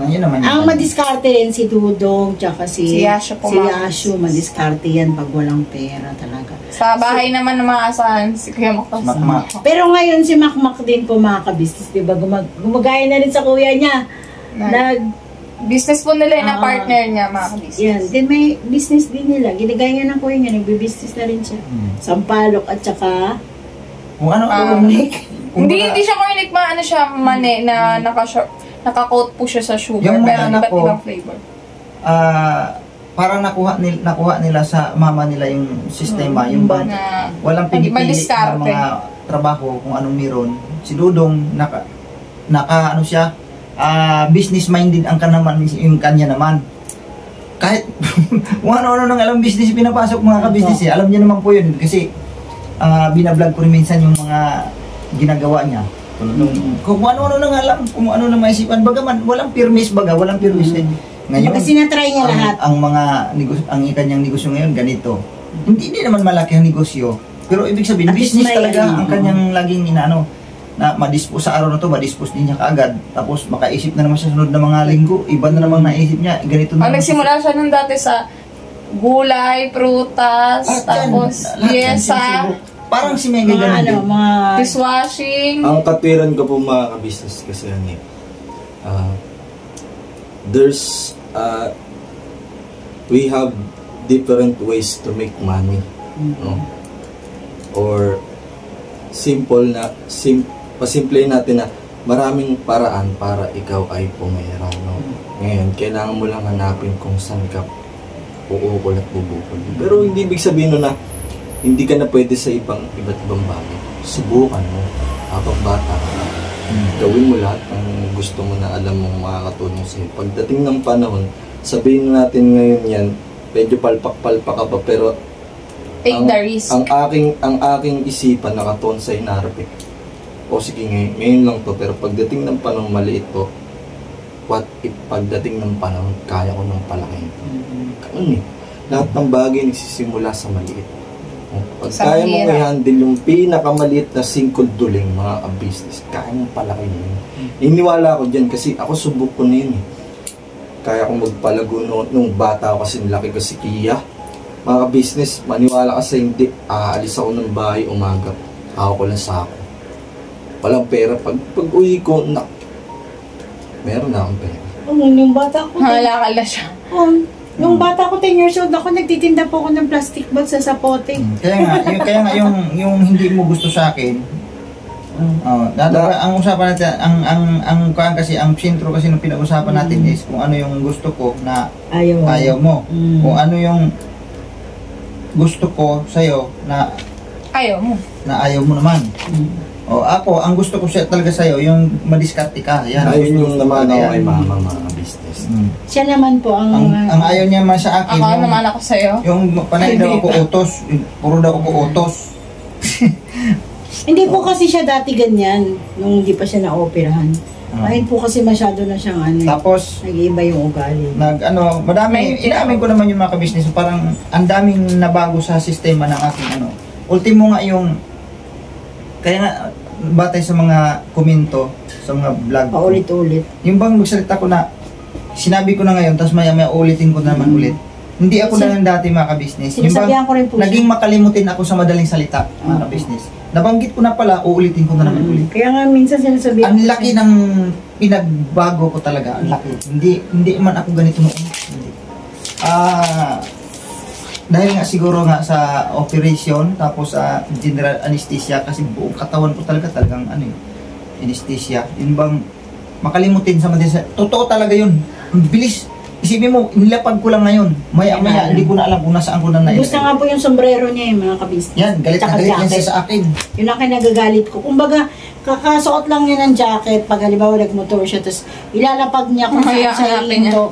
Yun naman yun. Ang madiskarte rin si Dudong, tsaka Si Yasho po, si ma'am. Yasho, madiskarte yan pag walang pera talaga. sa bahay naman ng mga asahan, si Kuya Maktas. Makmak. Pero ngayon si Makmak din po mga kabisnes, di ba? Gumagaya na rin sa kuya niya. Business po nila yung na Ah. partner niya, mga kabisnes. Yan, din may business din nila. Ginagaya niya ng kuya niya, nagbe-business na rin siya. Sampalok at saka Kung ano, Hindi siya cornic, ano siya, mane, na naka-coat po siya sa sugar, Yung mga pero anak iba't ko, ibang flavor. parang nakuha nila sa mama nila yung sistema, yung ba, Na, walang pinipili madiskarte. ng mga trabaho kung anong meron. Si Dudong, ano siya, business minded ang kanaman, yung kanya naman. Kahit kung ano-ano nang alam business pinapasok mga ka-business eh, alam niya naman po yun kasi binablog ko rin minsan yung mga ginagawa niya. Kung ano-ano nang alam, kung ano nang maisipan, bagaman walang permis eh. Ngayon, Kasi na-try niya lahat. ang mga ang kanyang negosyo ngayon ganito. Hindi naman malaki ang negosyo, pero ibig sabihin At least business may talaga ano, ang kanyang laging inaano na madispose sa araw na to, madispose din niya kaagad. Tapos makaisip na naman sa sunod na mga linggo, iba na namang naisip niya, ganito na. Nagsimula siya nung dati sa gulay, prutas, tapos pyesa, parang si Mega Mga ganun ano, din. mga... dishwashing. Ang katwiran ko po mga ka-business kasi ano there's we have different ways to make money, no? Or simple na pasimple natin na maraming paraan para ikaw ay pumera, no? Ngayon kailangan mo lang hanapin kung saan ka uukol at bubukol. Pero hindi ibig sabihin na hindi ka na pwede sa iba't ibang bagay. Subukan mo habang bata ka. Gawin mo lahat ng gusto mo na alam mong makakatulong sa'yo. Pagdating ng panahon, sabihin natin ngayon yan, medyo palpak-palpak ka pa, pero Take the risk. ang aking isipan nakatuon sa inarapik. O sige, ngayon lang to, pero pagdating ng panahon maliit to, what if pagdating ng panahon, kaya ko ng palakihin. Ganun eh. Lahat ng bagay nagsisimula sa maliit. Pag Sa kaya mong mahirap. i-handle yung pinakamaliit na singkod duling mga business, kaya mong palakihin yun. Iniwala ko dyan kasi ako subok ko na yun eh. Kaya akong magpalago nung bata ako kasi laki ko si Kia. Mga business, maniwala kasi hindi, aalis ako ng bahay umaga, ako ko lang sako. Walang pera. Pag uwi ko, meron na akong pera. Yung bata ko, Halakal na siya. yung bata ko 10 years old ako, nagtitinda po ako ng plastic bag sa sapote. Kaya nga yung hindi mo gusto sa akin. Ang usapan natin, ang kasi ang sentro kasi nung pinag-usapan natin is kung ano yung gusto ko na ayaw mo. Kung ano yung gusto ko sa'yo na Ayaw mo. ayaw mo naman. O ako, ang gusto ko talaga sa'yo, yung madiskarte ka. Yan. Ayun yung naman ako Yan. kay mama mga business. Siya naman po ang... Ang ayaw niya man sa akin, Ako naman ako sa'yo. yung panay daw ako utos, puro daw ako utos. Hindi po kasi siya dati ganyan, nung hindi pa siya na-operahan. Ngayon po kasi masyado na siyang Tapos, nag-iiba yung ugali. madami, inaamin ko naman yung mga kabisnes, parang ang daming nabago sa sistema ng aking Ultimo nga yung, kaya nga, batay sa mga komento, sa mga vlog. Paulit-ulit. Yung bang magsalita ko na, sinabi ko na ngayon, tapos maya ulitin ko naman ulit. Hindi ako na yung dati mga kabisnes. Yung bang, Sinasabihan ko rin po naging makalimutin ako sa madaling salita, mga kabisnes. Nabanggit ko na pala, uulitin ko na naman ulit. Kaya nga minsan sinasabihan Ang laki ng pinagbago ko talaga, ang laki. Hindi man ako ganito noon. Hindi. Dahil nga siguro nga sa operation, tapos sa general anesthesia, kasi buong katawan ko talagang anesthesia. Yun bang makalimutin sa madaling totoo talaga yun. Ang bilis. Isipin mo, nilapag ko lang ngayon. Maya-maya, hindi ko na alam kung nasaan ko na nailagay. Gusto nga po yung sombrero niya mga kabisnes. Yan, galit na Tsaka galit yan jacket. siya sa akin. Yun ang kinagagalit ko. Kumbaga, kakasuot lang niya ng jacket pag halimbawa nagmotor siya, tapos ilalapag niya kung Kaya saan sa hanapin niya. indo.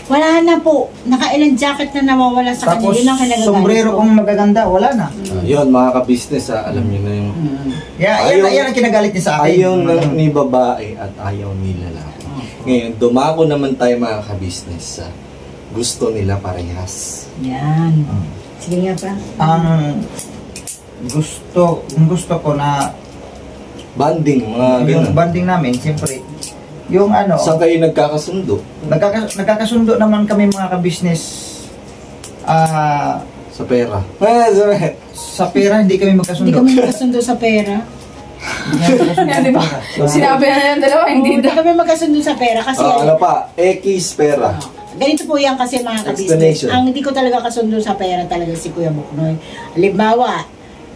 Wala na po. Nakailang jacket na nawawala sa kanya. Tapos, Yun ang kinagagalit sombrero ko. kong magaganda, wala na. Yun, mga ka-business, alam nyo na yung Yan ang kinagalit niya sa akin. ayaw lang ni babae at ayaw ni lalaki. Ngayon, dumako naman tayo mga ka-business sa gusto nila parehas. Yan. Sige nga pa. Ang gusto ko na Banding, mga yung ganun. banding namin, siyempre, yung Saan kayo nagkakasundo? nagkakasundo naman kami mga ka-business. Sa pera. Sa pera, hindi kami magkasundo. Hindi kami magkasundo sa pera. Yan, di ba? Sinabi na yung dalawa, hindi Hindi daw. kami magkasundo sa pera kasi Ano pa? X pera. ganito po yan kasi mga kabisnes. Explanation. Ang hindi ko talaga kasundo sa pera talaga si Kuya Buknoy. Halimbawa,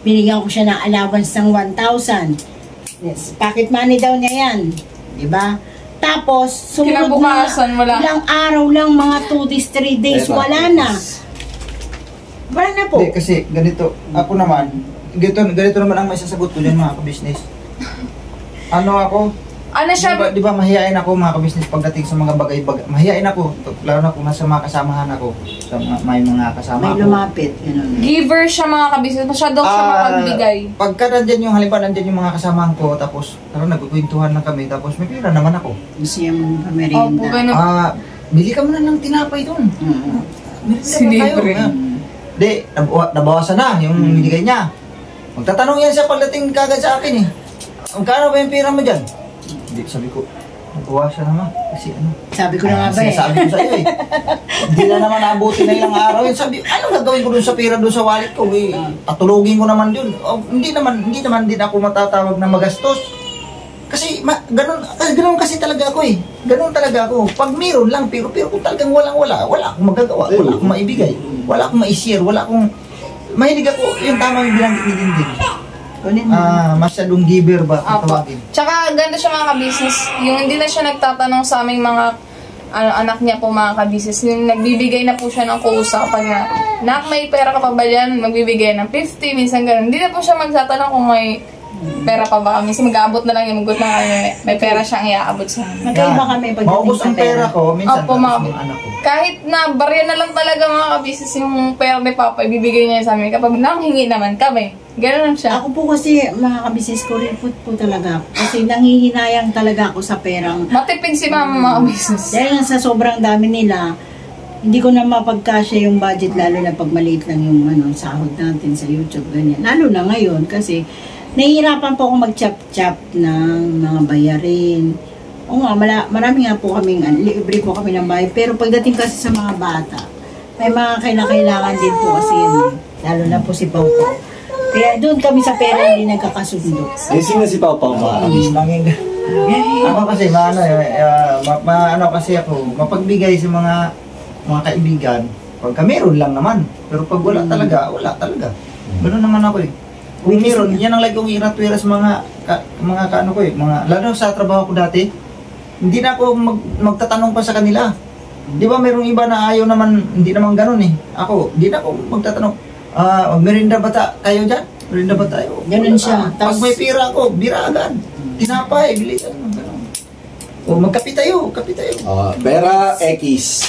binigyan ko siya ng allowance ng 1,000. Yes, pocket money daw niya yan. Diba? Tapos, sumunod Kinabukasan, wala. ilang araw lang, mga 2 days, 3 days, wala na. Wala na po. Hindi, kasi ganito, ako naman, ganito naman ang may sasagot ko dyan mga ka-business. Ano siya? Di ba mahihain ako mga ka-business pagdating sa mga bagay-bagay. Mahihain ako, lalo na kung nasa mga kasamahan ako. May mga kasama May ako. lumapit. Ganun. Giver siya mga kabisnes. Masyado siya makagbigay. Pagka nandyan yung halimbawa nandyan yung mga kasamahan ko, tapos nagkukwentuhan na kami, tapos may pera naman ako. Gusto niya mong Opo, pamerinda. ganun. bili ka muna ng tinapay doon. Meron Sinibre. Di, nabawasan na yung binigay niya. Magtatanong yan siya pagdating kagad sa akin eh. Magkano ba yung pera mo dyan? Hindi, sabi ko, nabawasan naman. Kasi ano. Sabi ko na nga ba eh. Sabi ko sa iyo eh. Hindi na naman naabuti na ilang araw yun. Sabi, anong gagawin ko dun sa pera dun sa wallet ko? Eh, patulogin ko naman yun. Hindi naman din ako matatawag na magastos. Kasi ganun kasi talaga ako eh. Ganun talaga ako. Pag meron lang, pero kung talagang wala akong magagawa, wala akong maibigay, wala akong ma-share, wala akong... Mahilig ako, yung tama yung bilang din. Masyadong giver ba? Apo. Tsaka ganda siya mga ka-business. Yung hindi na siya nagtatanong sa aming mga anak niya po mga ka-business. Yung nagbibigay na po siya ng kusa kapag na, nak, may pera ka pa ba dyan? Magbibigay ng 50, minsan gano'n. Hindi na po siya magtatanong kung may pera pa ba. Minsan mag-aabot na lang yung magot na kami. May pera siyang iaabot sa amin. Magkaiba kami pagdating maubos sa ang pera ko, minsan Opo, tapos yung anak ko. Kahit na barya na lang talaga mga ka-business yung pera ni Papa, ibibigay niya sa amin. Kapag nanghingi naman kami, gano'n lang siya. Ako po kasi, mga kabisnes ko rin po talaga ako. Kasi nanghihinayang talaga ako sa perang. Matipid si Mama mga ka-business. Dahil nga sa sobrang dami nila, hindi ko na mapagkasya yung budget, lalo na pag maliit lang yung sahod natin sa YouTube, ganyan. Lalo na ngayon kasi nahihirapan po akong mag-chop-chop ng mga bayarin. Oo nga, marami nga po kaming, libre po kami ng bayad. Pero pagdating kasi sa mga bata, may mga kailangan din po kasi yun. Lalo na po si Pau Pau. Kaya doon kami sa pera hindi nagkakasundo. Sino si Pau Pau mga kabisnes? Ako kasi, kasi ako, mapagbigay sa mga kaibigan, pagka meron lang naman. Pero pag wala talaga, wala talaga. Ganoon naman ako eh. Kung meron, yan ang lagi kong iratwera sa mga kaano ko eh. Lalo sa trabaho ko dati, hindi na ako magtatanong pa sa kanila. Di ba merong iba na ayaw naman, hindi naman ganun eh. Ako, hindi na ako magtatanong, merinda ba kayo dyan? Merinda ba tayo? Ganun siya. Pag may pira ako, bira agad. Tinapay, bilisan mo. O magkapi tayo. Pera X.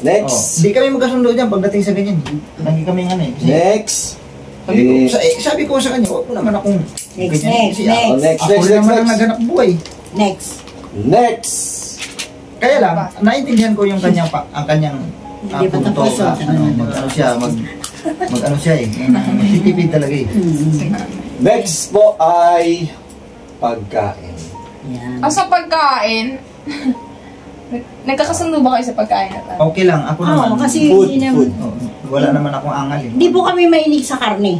Next. Hindi kami magkasundo dyan pagdating sa ganyan. Lagi kami nga eh. Next. Sabi ko sa kanya, huwag mo naman akong Next. Ako naman ang naghanap buhay. Next. Kaya lang, naintindihan ko yung kanyang Hindi pa punto. tapos. Mag-ano siya eh. Magtitipid talaga eh. Next po ay pagkain. Yan. Sa pagkain, nagkakasundo ba kayo sa pagkain natin? Okay lang, ako naman. Oo, kasi Food. hindi naman. Oo, wala naman akong angal eh. Hindi po kami mahilig sa karne.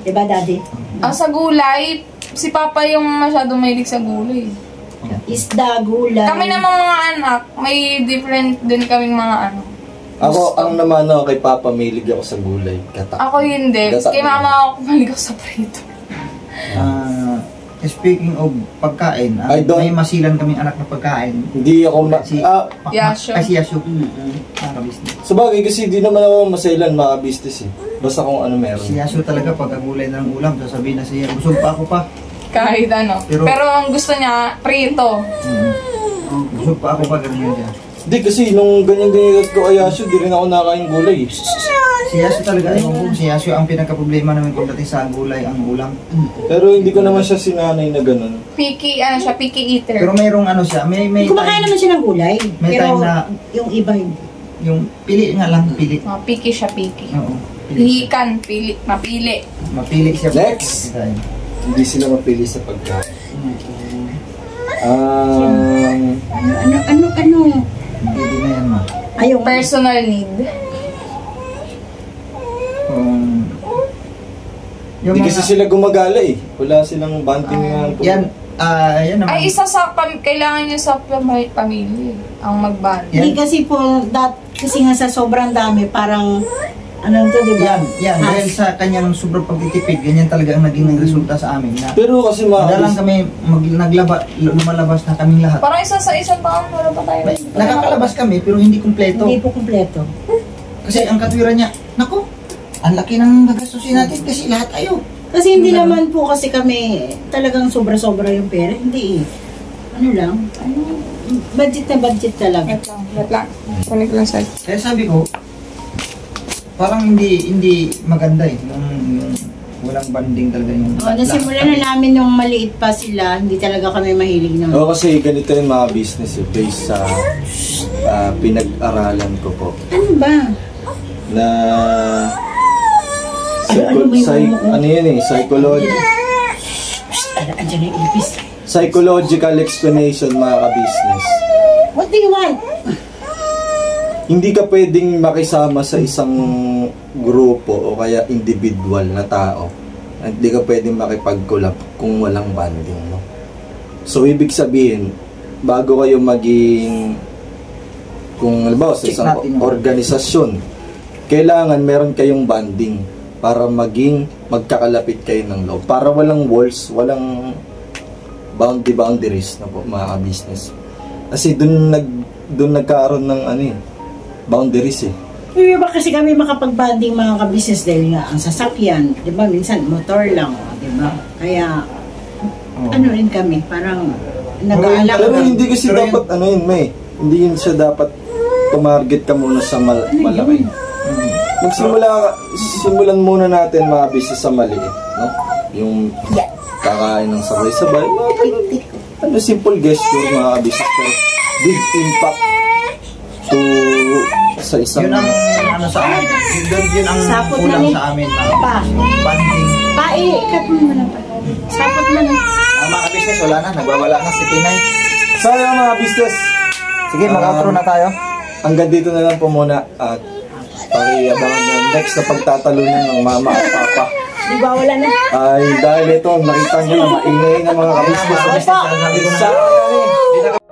Diba, Daddy? Sa gulay, si Papa yung masyadong mahilig sa gulay. Isda, gulay. Kami namang mga anak, may different din kaming mga Ako, ang naman kay Papa, mahilig ako sa gulay. Kata. Ako hindi. Gata- Kay Mama ako mahilig ako sa prito. Speaking of pagkain, may masilan kaming anak na pagkain. Hindi ako Yasho. Si Yasho. Business. sa bagay kasi di naman ako masailan mga business eh. Basta kung ano meron. Si Yasho talaga pag ang gulay ng ulam, sasabihin na siya, busog pa ako pa. Kahit ano. Pero ang gusto niya, prito. Busog pa ako pa, ganyan siya. Hindi kasi nung ganyan-ganyan ko ayasyo, di rin ako nakain gulay. Si Yasho talaga, si Yasho ang pinaka-problema namin pagdating sa gulay, ang ulam. Pero hindi ko naman siya sinanay na ganun. Picky eater. Pero mayroong siya, may Kumakain naman siya ng gulay. May pero time na- yung iba hindi. yung pili nga lang, pili. Picky siya, picky. Oo. Pili. Hihikan, mapili. Mapili siya. Next! Hindi sila mapili sa pagkain. Ano? Hindi na yan ma. Ayaw. Personal need. Yung Hindi kasi sila gumagala eh. Wala silang banting na... yan naman. Ay, isa sa kailangan niya sa pamilya ang mag-band. Hindi kasi po, kasi nga sa sobrang dami, parang, di ba? Yan. Dahil sa kanyang sobrang pagtitipid, ganyan talaga ang naging resulta sa amin. Na, Pero kasi madalang kami lumalabas na kaming lahat. Parang isa sa isang taon, wala pa tayo. Nakakalabas kami, pero hindi kumpleto. Hindi po kumpleto. Kasi ang katwiran niya, naku, ang laki ng gagastusin natin kasi lahat ayaw. Kasi hindi naman po kasi kami talagang sobra-sobra yung pera. Hindi eh. Budget na budget talaga. Wait lang. Kunin ko lang sa'yo. Kaya sabi ko, parang hindi maganda eh. walang banding talaga yung Nasimulan na namin nung maliit pa sila, hindi talaga kami mahilig ng Oo, kasi ganito yung mga business based sa pinag-aralan ko po. Ano ba? Na psychology. Andiyan na yung ipis. Psychological explanation, mga ka-business. What do you want? Hindi ka pwedeng makisama sa isang grupo o kaya individual na tao. Hindi ka pwedeng makipag-collab kung walang banding, no? So, ibig sabihin, bago kayo maging, kung halimbawa sa isang organisasyon, kailangan meron kayong banding para maging magkakalapit kayo ng loob. Para walang walls, walang boundaries na po, mga ka-business. Kasi doon nagkaroon ng boundaries eh. Hindi ba kasi kami makapag-banding mga ka-business dahil nga ang sasakyan, di ba, minsan motor lang, di ba? Kaya, ano rin kami, parang nag-aalak. Pero hindi kasi dapat, hindi yun siya dapat tumarget ka muna sa malaki. Simulan muna natin mga business sa maliit, no? Yung kakain ng sabay-sabay, simple gesture mga business, pero big impact to sa isang... Yun ang sa amin. Yun ang Sapot kulang na sa amin. Pa. Banding. Ikat mo na pa. Sapot mo na. Mga ka-business, wala na. Nagbawala na si Tinay. Sayang mga business. Sige, mag-outro na tayo. Hanggang dito na lang po muna at pakiabangan yung next na pagtatalunan ng mama at papa. Di ba wala na? Ay dahil ito, nakita nyo na maingay na mga ka-business. Sabi ko na.